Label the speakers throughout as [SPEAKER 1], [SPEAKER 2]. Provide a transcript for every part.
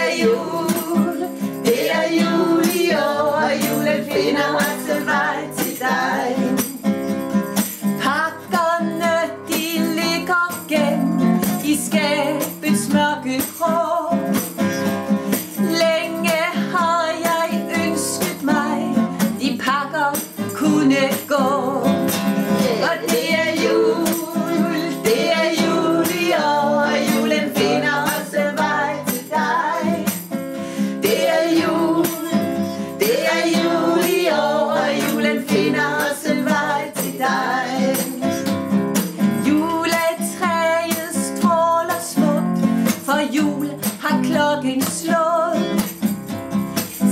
[SPEAKER 1] er jul, det er jul i år, og julen finder også vej til dig. Pakkerne, de ligger gemt i skabets mørke krog. Længe har jeg ønsket mig, de pakker kunne gå. Og det er jul, det er jul i år, og julen finder også vej til dig. Det er jul, det er jul i år, og julen finder også vej til dig. Juletræet stråler smukt, for jul har klokken slået.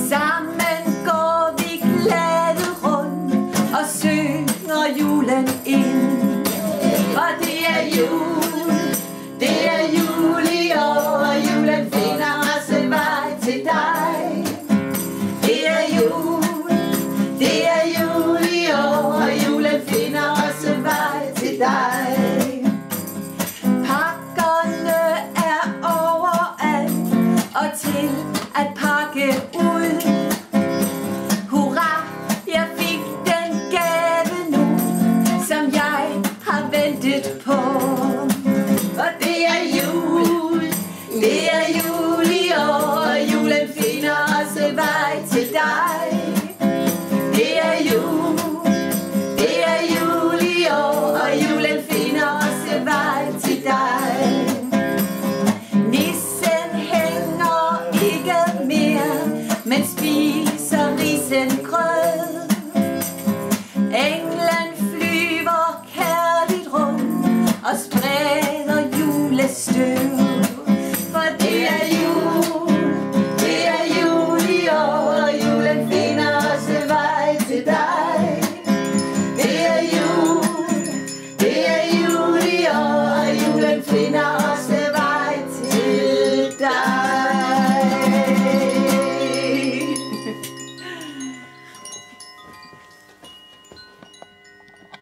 [SPEAKER 1] Sammen går vi glade rundt og synger julen ind. Og det er jul, det er jul i år, og julen finder også vej til dig. Det er jul, det er jul i år, og julen finder også vej til dig. Pakkerne er overalt og til at pakke ud. Hurra, jeg fik den gave nu, som jeg har ventet på. Og det er jul, det er jul i år, og julen finder også vej til dig. Det er jul, det er jul i år, og julen finder også vej til dig. Nissen hænger ikke mere, men spiser risengrød. Englen flyver kærligt rundt og spreder julestøv. For det er jul, det er jul i år, og julen finder også vej til dig. Det er jul, det er jul i år, og julen finder